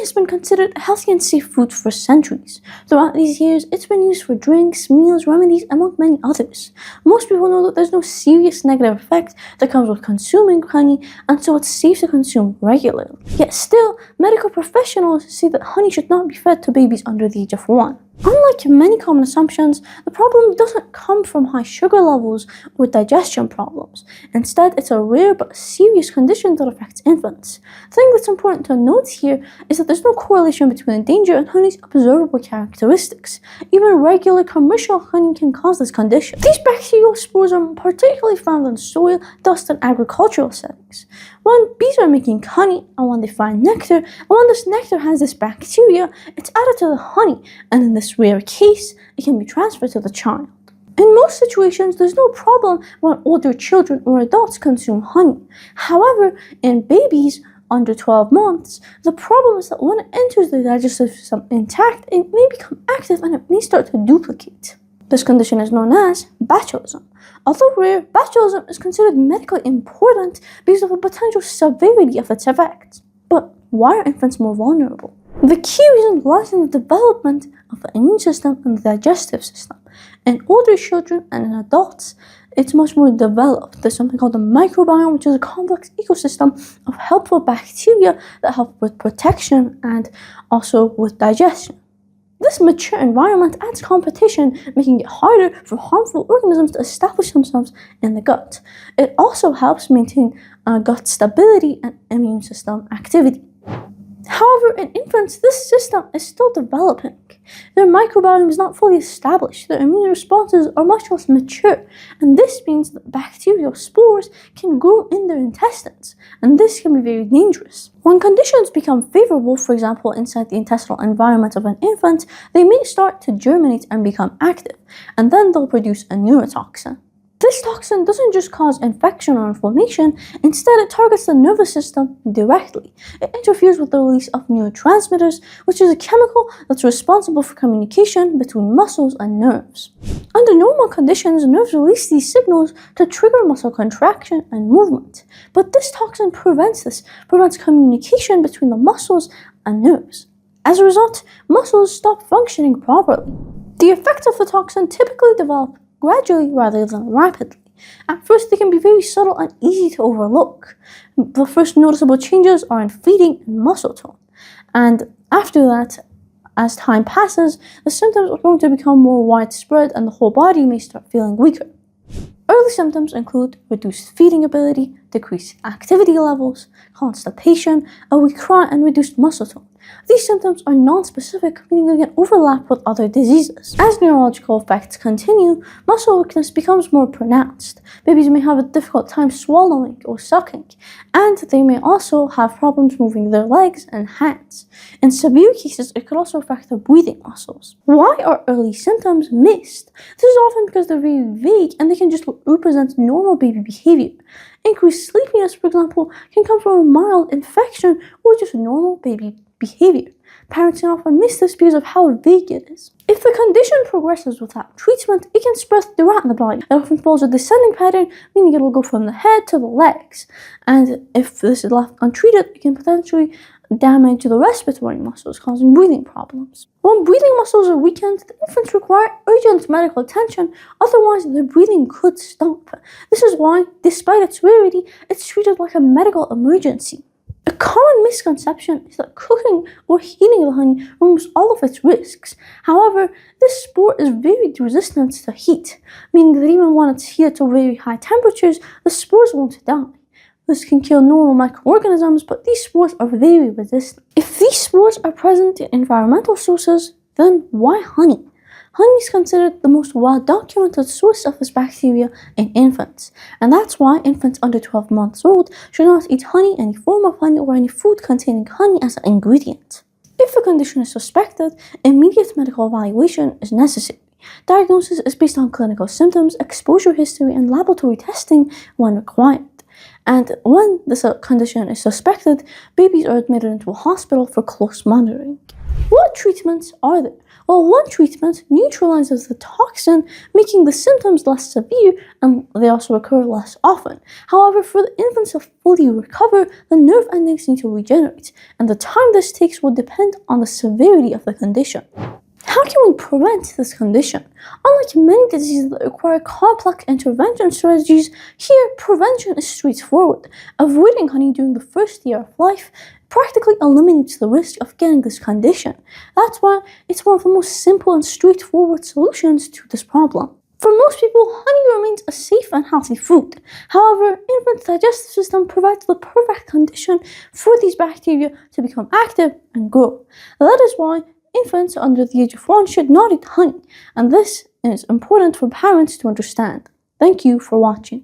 has been considered a healthy and safe food for centuries. Throughout these years, it's been used for drinks, meals, remedies, among many others. Most people know that there's no serious negative effect that comes with consuming honey, and so it's safe to consume regularly. Yet still, medical professionals say that honey should not be fed to babies under the age of 1. Unlike many common assumptions, the problem doesn't come from high sugar levels or digestion problems. Instead, it's a rare but serious condition that affects infants. The thing that's important to note here is that there's no correlation between the danger and honey's observable characteristics. Even regular commercial honey can cause this condition. These bacterial spores are particularly found in soil, dust, and agricultural settings. When bees are making honey, and when they find nectar, and when this nectar has this bacteria, it's added to the honey, and in this rare case, it can be transferred to the child. In most situations, there's no problem when older children or adults consume honey. However, in babies under 12 months, the problem is that when it enters the digestive system intact, it may become active and it may start to duplicate. This condition is known as botulism. Although rare, botulism is considered medically important because of the potential severity of its effects. But why are infants more vulnerable? The key reason lies in the development of the immune system and the digestive system. In older children and in adults, it's much more developed. There's something called the microbiome, which is a complex ecosystem of helpful bacteria that help with protection and also with digestion. This mature environment adds competition, making it harder for harmful organisms to establish themselves in the gut. It also helps maintain gut stability and immune system activity. However, in infants, this system is still developing. Their microbiome is not fully established, their immune responses are much less mature, and this means that bacterial spores can grow in their intestines, and this can be very dangerous. When conditions become favorable, for example inside the intestinal environment of an infant, they may start to germinate and become active, and then they'll produce a neurotoxin. This toxin doesn't just cause infection or inflammation, instead it targets the nervous system directly. It interferes with the release of neurotransmitters, which is a chemical that's responsible for communication between muscles and nerves. Under normal conditions, nerves release these signals to trigger muscle contraction and movement. But this toxin prevents communication between the muscles and nerves. As a result, muscles stop functioning properly. The effects of the toxin typically develop gradually rather than rapidly. At first, they can be very subtle and easy to overlook. The first noticeable changes are in feeding and muscle tone. And after that, as time passes, the symptoms are going to become more widespread and the whole body may start feeling weaker. Early symptoms include reduced feeding ability, decreased activity levels, constipation, a weak cry, and reduced muscle tone. These symptoms are non-specific, meaning they can overlap with other diseases. As neurological effects continue, muscle weakness becomes more pronounced. Babies may have a difficult time swallowing or sucking, and they may also have problems moving their legs and hands. In severe cases, it could also affect the breathing muscles. Why are early symptoms missed? This is often because they're very vague and they can just represent normal baby behavior. Increased sleepiness, for example, can come from a mild infection or just normal baby behavior. Parents can often miss this because of how vague it is. If the condition progresses without treatment, it can spread throughout the body. It often follows a descending pattern, meaning it will go from the head to the legs. And if this is left untreated, it can potentially damage the respiratory muscles, causing breathing problems. When breathing muscles are weakened, the infants require urgent medical attention, otherwise their breathing could stop. This is why, despite its rarity, it's treated like a medical emergency. A common misconception is that cooking or heating the honey removes all of its risks. However, this spore is very resistant to heat, meaning that even when it's heated to very high temperatures, the spores won't die. This can kill normal microorganisms, but these spores are very resistant. If these spores are present in environmental sources, then why honey? Honey is considered the most well-documented source of this bacteria in infants, and that's why infants under 12 months old should not eat honey, any form of honey, or any food containing honey as an ingredient. If the condition is suspected, immediate medical evaluation is necessary. Diagnosis is based on clinical symptoms, exposure history, and laboratory testing when required. And when this condition is suspected, babies are admitted into a hospital for close monitoring. What treatments are there? Well, one treatment neutralizes the toxin, making the symptoms less severe and they also occur less often. However, for the infants to fully recover, the nerve endings need to regenerate, and the time this takes will depend on the severity of the condition. How can we prevent this condition? Unlike many diseases that require complex intervention strategies, here prevention is straightforward. Avoiding honey during the first year of life practically eliminates the risk of getting this condition. That's why it's one of the most simple and straightforward solutions to this problem. For most people, honey remains a safe and healthy food. However, infants' digestive system provides the perfect condition for these bacteria to become active and grow. That is why infants under the age of 1 should not eat honey, and this is important for parents to understand. Thank you for watching.